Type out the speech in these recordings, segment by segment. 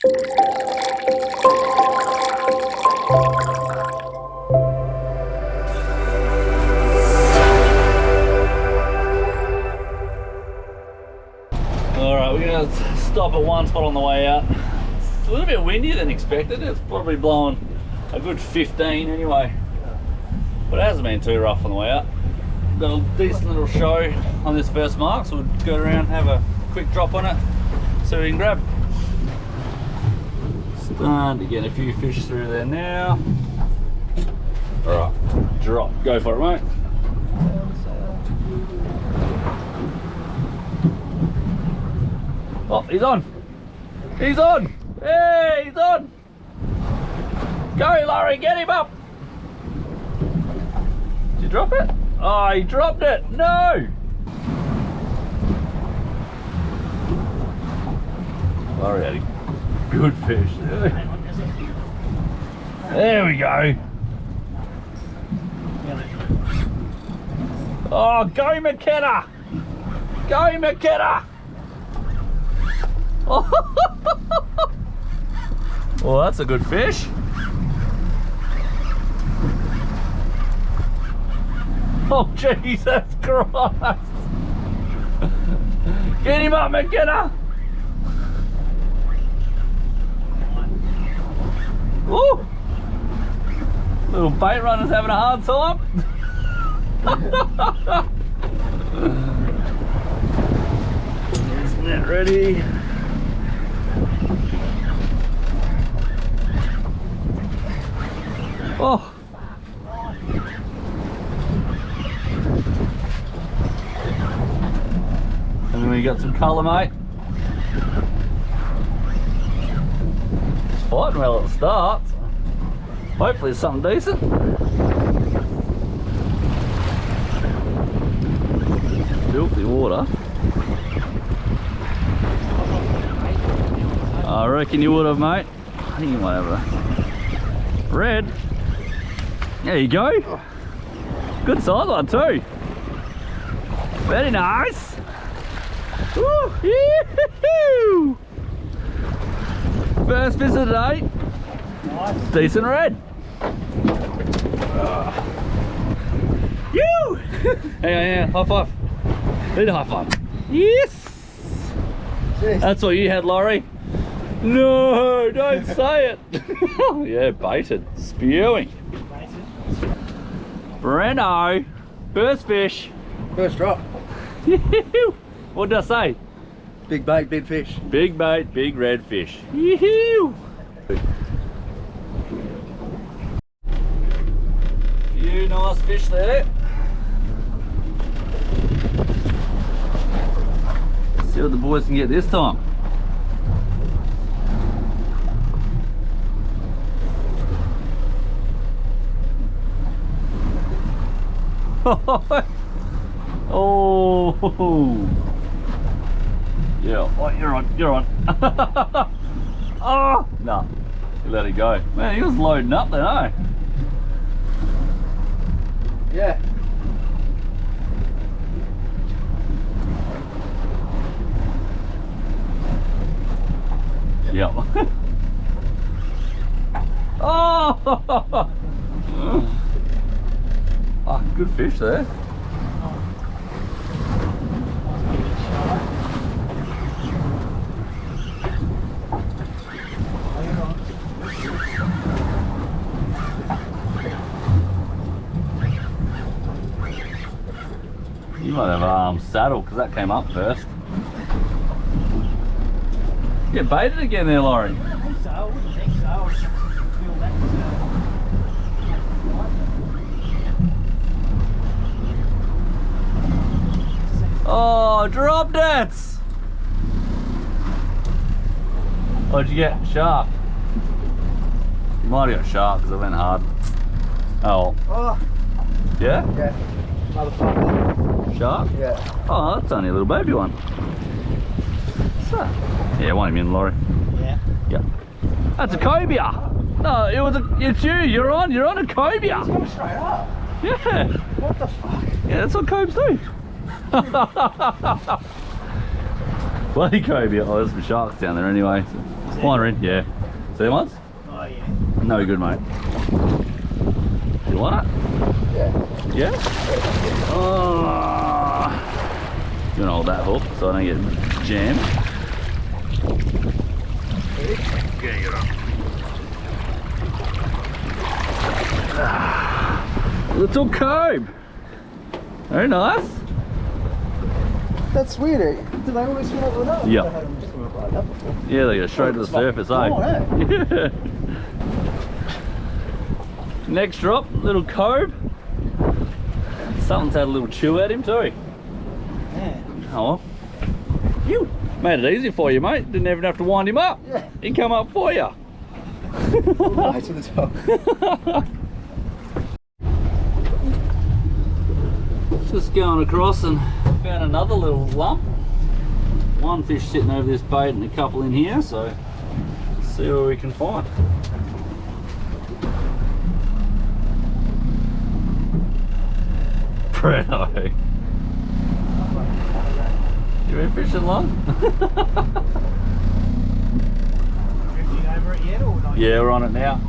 Alright, we're going to stop at one spot on the way out. It's a little bit windier than expected. It's probably blowing a good 15 anyway. But it hasn't been too rough on the way out. Got a decent little show on this first mark, so we'll go around, have a quick drop on it, see what we can grab. Starting to get a few fish through there now. Alright, drop. Go for it, mate. Oh, he's on! He's on! Hey, he's on! Go, Laurie, get him up! Did you drop it? Oh, he dropped it! No! Laurie had a good fish. There we go. Oh, go McKenna! Go McKenna! Oh, well, that's a good fish. Oh, Jesus Christ! Get him up, McKenna! Woo! Little bait runner's having a hard time. Is net ready? Oh! And then we got some colour, mate. It's fighting well at the start. Hopefully it's something decent. Filthy water. I reckon you would have, mate. I think you might have a red. There you go. Good size one too. Very nice. Woo, yee-hoo-hoo. First fish of the day. Nice. Decent red. You. Hey, high five. Need a high five. Yes. Jeez. That's what you had, Laurie. No, don't say it. Yeah, baited. Spewing. Brenno, first fish. First drop. What did I say? Big bait, big fish. Big bait, big red fish. Few nice fish there. See what the boys can get this time. Oh, yeah. Oh, you're on. You're on. Oh, no. You let it go. Man, he was loading up then, eh? Yeah. Yep. Oh. Oh, good fish there. You might have saddle because that came up first. Get baited again there, Laurie. I think so. I wouldn't think so. I feel that. Oh, dropped it! What'd you get? Shark? You might have got shark because I went hard. Oh. Oh. Yeah? Yeah. Motherfucker. Shark? Yeah. Oh, that's only a little baby one. What's that? Yeah, one of them in, Laurie. Yeah. Yeah. That's a cobia. No, it's you. You're on a cobia. It's going straight up. Yeah. What the fuck? Yeah, that's what cobes do. Bloody cobia. Oh, there's some sharks down there anyway. So. Is Finer in, yeah. See them ones? Oh, yeah. No good, mate. You want it? Yeah. Yeah? Oh. You want to hold that hook so I don't get jammed? Yeah, you're up. Little cove. Very nice. That's weird. Eh? Do they always swim up with that? Yeah. I had them just swim up like that before. Yeah, they go straight to the surface, eh? Oh, Yeah. Next drop, little cove. Something's had a little chew at him too. Yeah. Oh well. You made it easy for you, mate. Didn't even have to wind him up. Yeah. He come up for you. Right to the top. Just going across and found another little lump. One fish sitting over this bait and a couple in here, so let's see what we can find. Brenno. You been fishing long? Drifting over it yet or not? Yeah, we're on it now.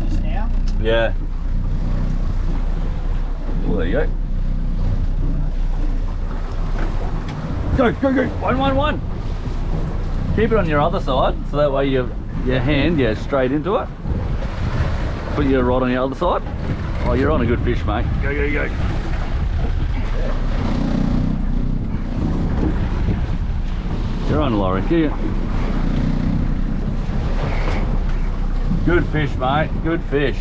Just now? Yeah. Well, there you go. Go, go, go. One. Keep it on your other side, so that way your hand goes straight into it. Put your rod on the other side. Oh, you're on a good fish, mate. Go, go, go. You're on, Laurie. Get it. Good fish, mate. Good fish.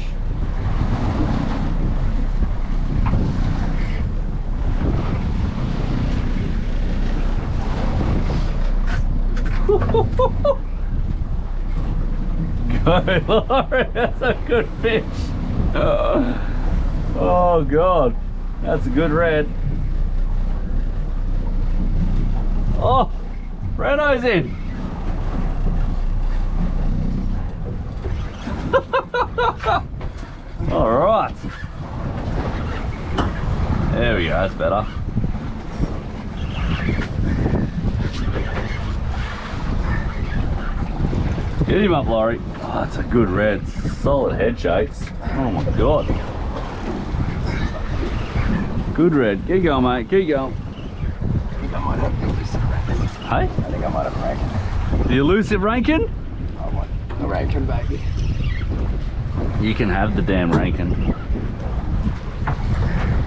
Go, Laurie. That's a good fish. Oh, God. That's a good red. Oh, Brenno's in. All right. There we go, that's better. Get him up, Laurie. Oh, that's a good red. Solid head shakes. Oh my God. Good red. Keep going, mate. Keep going. I think I might have the elusive rankin. Hey? I think I might have a rankin. The elusive rankin? I want a rankin, baby. You can have the damn rankin.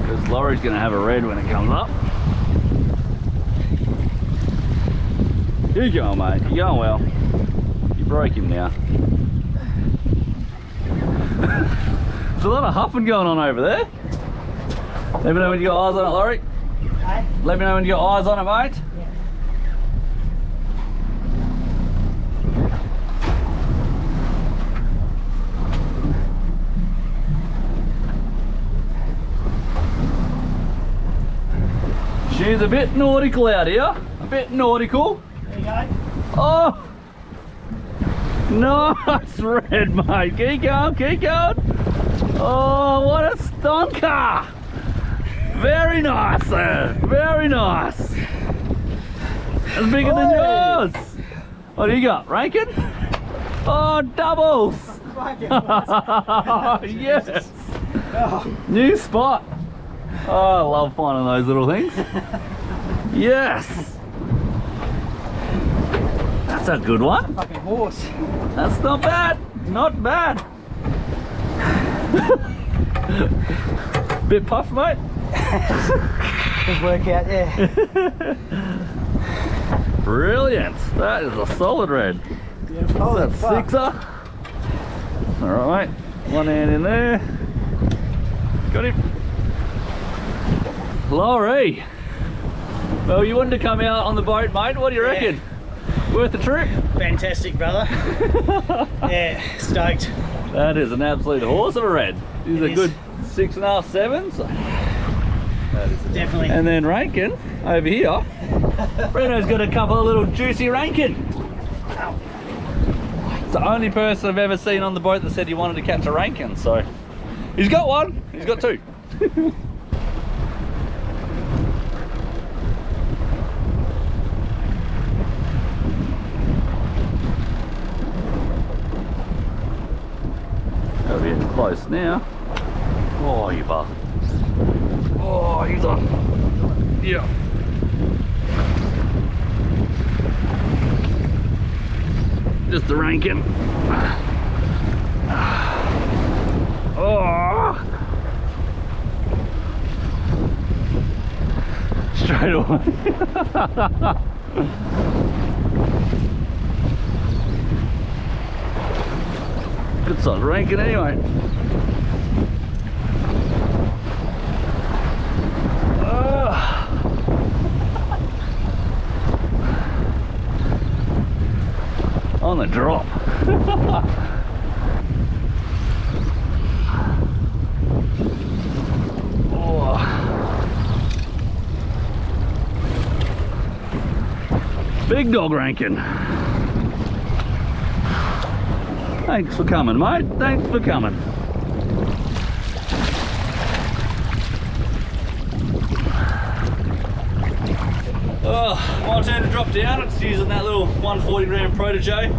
Because Laurie's going to have a red when it comes up. Keep going, mate. You're going well. You broke him now. There's a lot of huffing going on over there. Let me know when you got eyes on it, Laurie. Hey? Let me know when you got eyes on it, mate. Yeah. She's a bit nautical out here. A bit nautical. There you go. Oh! Nice red, mate. Keep going, keep going. Oh, what a stonker! Very nice, sir. Very nice. That's bigger than yours. What do you got? Rankin? Oh, doubles. Yes. Oh. New spot. Oh, I love finding those little things. Yes. That's a good one. Fucking horse. That's not bad. Not bad. Bit puff, mate. Good workout, yeah. Brilliant. That is a solid red. Beautiful. Oh, that's sixer. All right, mate. One hand in there. Got him. Laurie. Well, you wanted to come out on the boat, mate. What do you reckon? Worth the trip? Fantastic, brother. Yeah, stoked. That is an absolute horse of a red. He's It a is. good 6.5, 7. So. Definitely. And then rankin over here. Brenno's got a couple of little juicy rankin. It's the only person I've ever seen on the boat that said he wanted to catch a rankin. So he's got one. He's got two. close now. Oh, you bastard. Oh, he's on. Yeah. Just the rankin. Oh. Straight away. Good size rankin anyway. On the drop. Oh. Big dog rankin. Thanks for coming, mate. Thanks for coming. Oh, my turn to drop down. It's using that little 140 gram protege.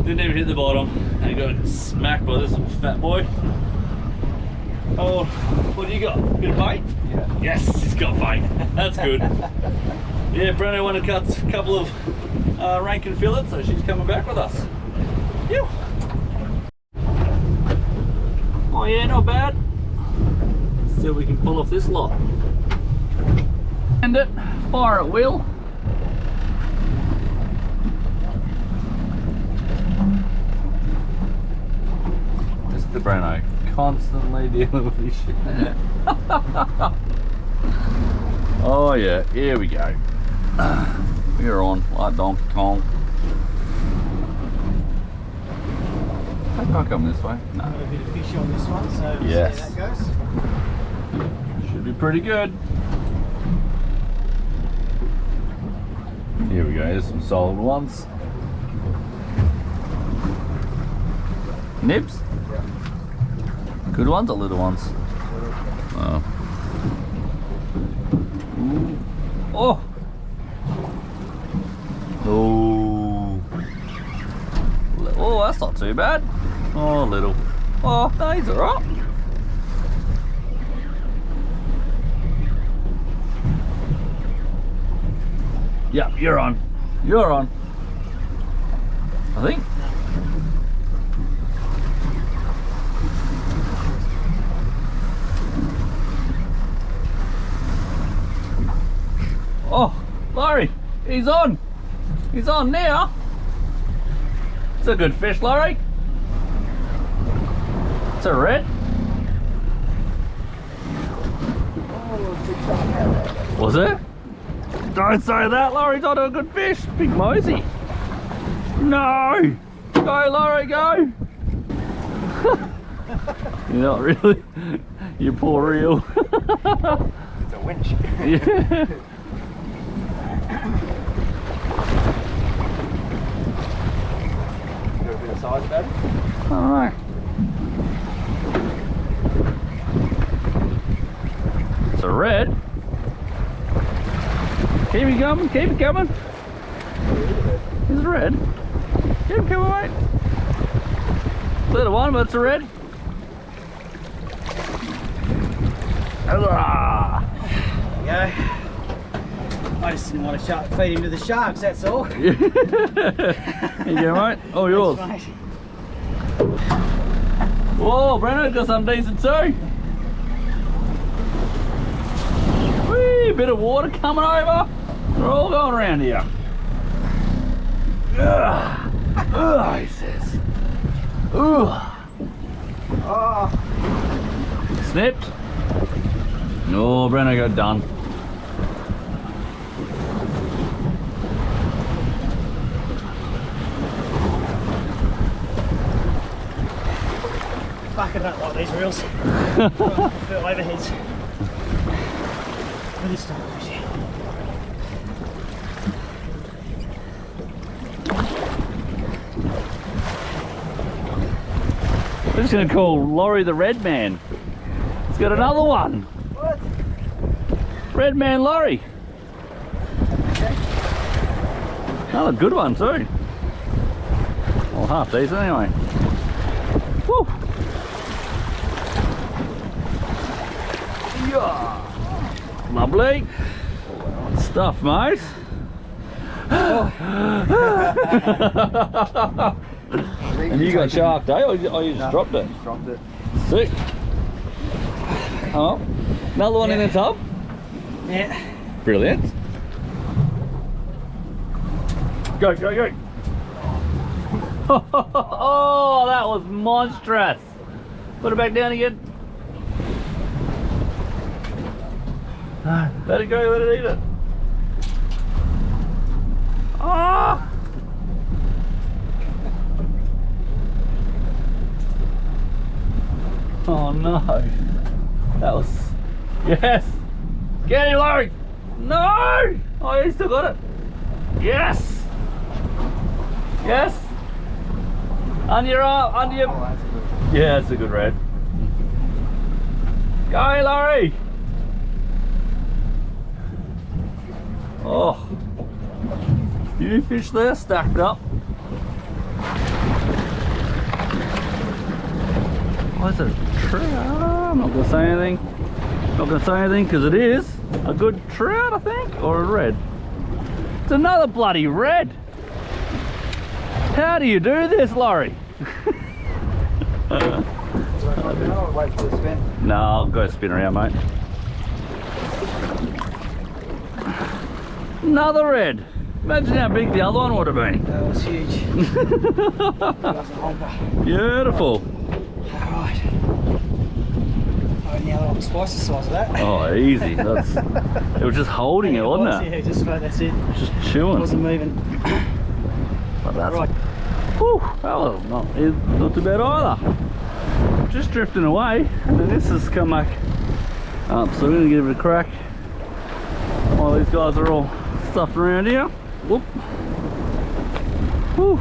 Didn't even hit the bottom. And got smacked by this little fat boy. Oh, what do you got? Bit of bait? Yeah. Yes, he's got bait. That's good. Yeah, Brenno went and cut a couple of rankin fillets, so she's coming back with us. Phew. Oh yeah, not bad. Let's see if we can pull off this lot. And it, fire at will. Mr. Brenno, constantly dealing with this shit. Oh yeah, here we go. We're on like Donkey Kong. I can't come this way. No. Got a bit of fish on this one, so we'll Yes. see how that goes. Should be pretty good. Here we go, here's some solid ones. Nibs? Yeah. Good ones or little ones? Oh. Ooh. Oh! Oh! Oh, that's not too bad. Oh, little. Oh, no, he's alright. Yeah, you're on. You're on. I think. Oh, Laurie, he's on. He's on now. It's a good fish, Laurie. It's a red. Was it? Don't say that, Laurie's onto a good fish. Big mosey. No. Go, Laurie, go. You're not really. You poor reel. It's a winch. Yeah. You got a bit of size about it? Alright. It's a red. Keep it coming, keep it coming. It's a red. Keep it coming, mate. Little one, but it's a red. Huzzah! There you go. I just didn't want to feed him to the sharks, that's all. Here you go, mate. All yours. Thanks, mate. Whoa, Brenno, got some decent too. Whee, bit of water coming over. We're all going around here. Ugh. Ugh, he says. Ugh. Oh. Snipped. Oh, Brenno got done. Fucking don't like these reels. I prefer overheads for this type of fishing. We're just going to call Laurie the Red Man. He's got another one. What? Red Man Laurie. Okay. Another good one too. Well, half decent anyway. Woo. Yeah. Lovely stuff, mate. And you got shark day, or you just dropped it? Dropped it. Sick. Come on. Another one in the tub? Yeah. Brilliant. Go, go, go. Oh, that was monstrous. Put it back down again. Let it go, let it eat it. Oh! Oh no. That was... Yes! Get him, Laurie! No! Oh, he still got it. Yes! Yes! Under your arm, under your... Oh, that's a good. Yeah, that's a good red. Go, Laurie! Oh, few fish there stacked up. Oh, is it a trout? I'm not gonna say anything. Not gonna say anything because it is a good trout, I think, or a red. It's another bloody red. How do you do this, Laurie? Wait for the spin. No, I'll go spin around, mate. Another red. Imagine how big the other one would have been. That was huge. That was a humper. Beautiful. Alright. Oh, now I'm twice the size of that. Oh, easy. That's. It was just holding it, wasn't it? Yeah, just about, that's it. Just chewing. It wasn't moving. But that's Right. Whew, that was not too bad either. Just drifting away, and then this has come back up. So we're gonna give it a crack. While these guys are all stuffed around here. Whoop. Whew.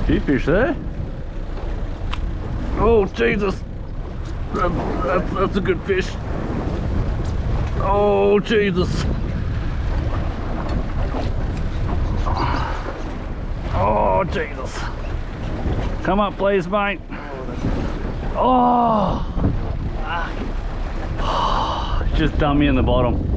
Few fish there. Oh Jesus, that's a good fish. Oh Jesus. Oh Jesus. Come up please, mate. Oh, just done me in the bottom.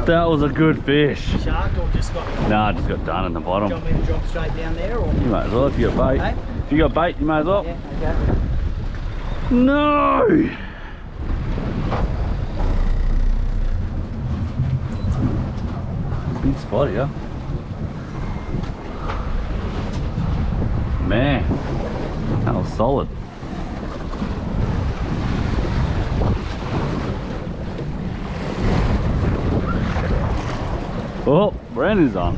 That was a good fish. Shark or just got... Nah, just got done in the bottom. Do you want me to drop straight down there or...? You might as well if you got bait. Hey? If you got bait, you might as well. Yeah, okay. No! Big spot here. Man, that was solid. Oh, Brenno's on.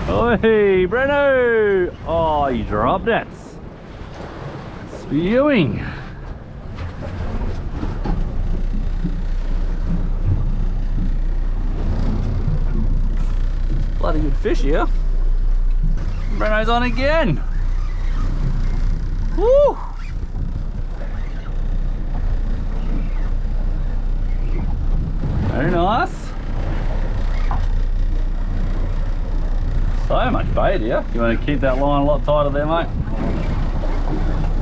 Oh, hey, Brenno! Oh, you dropped it. Spewing. Bloody good fish here. Brenno's on again. Woo! Very nice. So much bait here. You want to keep that line a lot tighter there, mate?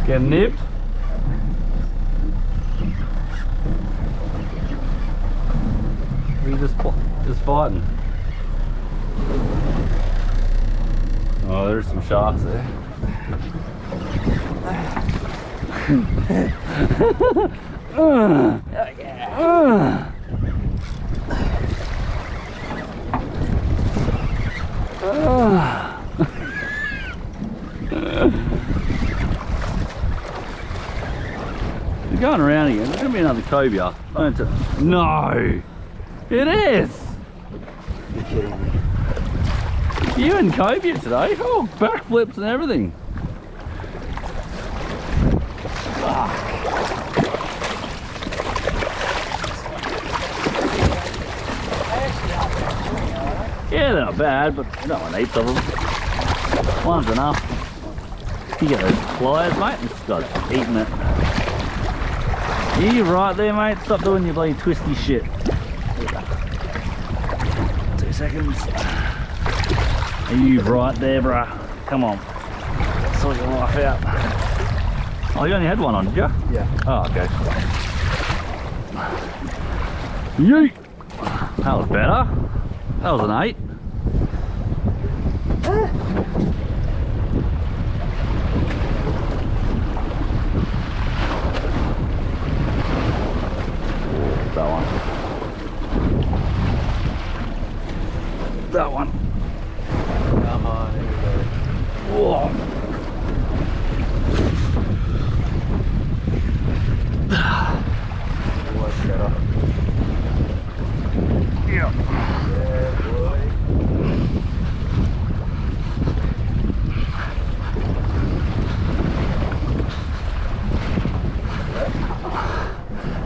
Get nipped. We're just fighting. Oh, there's some sharks there. Oh, yeah. You're going around again. There's going to be another cobia. No! It is! You're kidding me. You and cobia today? Oh, backflips and everything. not bad, but we don't want heaps of them. One's enough. You get those pliers, mate, this guy's eating it. You right there, mate. Stop doing your bloody twisty shit. 2 seconds. You right there, bruh. Come on. Sort your life out. Oh, you only had one on, did you? Yeah. Oh, okay. Yeet! That was better. That was an 8. That one. That one. Come on, here we go. Whoa. What's better? Yeah. Yeah, boy.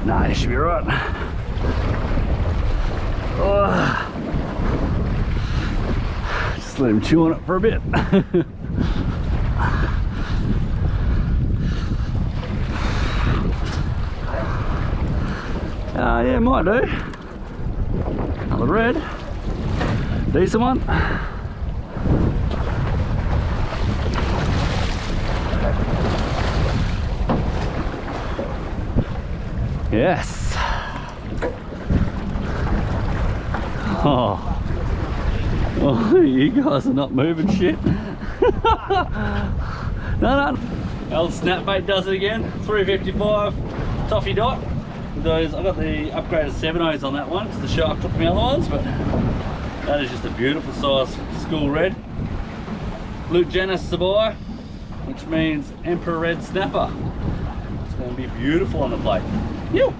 Nah, you should be right. Oh. Just let him chew on it for a bit. Yeah, might do. Another red. Decent one. Yes. Oh. Oh, you guys are not moving shit. No. Old snapbait does it again. 355 toffee dot. Those, I got the upgraded 7.0s on that one because the shark took me other ones, but that is just a beautiful size school red. Luke Janus Sabai, which means Emperor Red Snapper. It's going to be beautiful on the plate. Yo!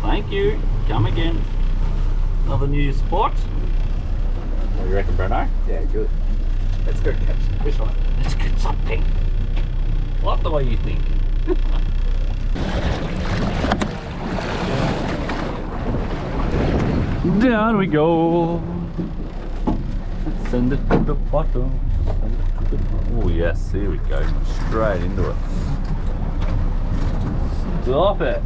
Thank you. Come again. Another new spot. What do you reckon, Brenno? Yeah, good. Let's go catch some fish on it. Let's get something. I like the way you think. Down we go. Send it to the bottom. Oh yes, here we go. Straight into it. Stop it.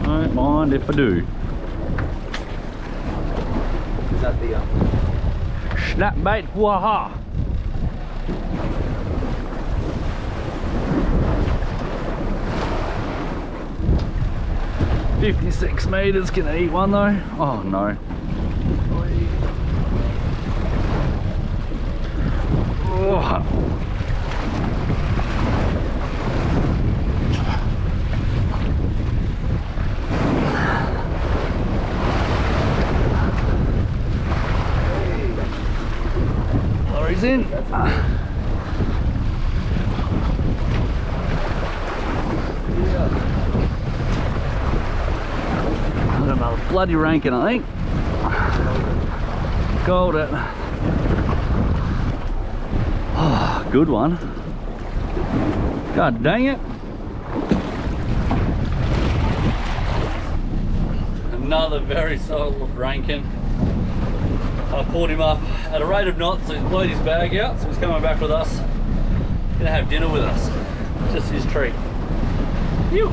Don't mind if I do. Is that the Snap bait, waha. 56 meters, can I eat one though? Oh no. Oh. Laurie's in. Another bloody rankin, I think. Called it. Oh, good one. God dang it. Another very solid rankin. I pulled him up at a rate of knots, so he's blown his bag out, so he's coming back with us. Gonna have dinner with us. Just his treat. Phew.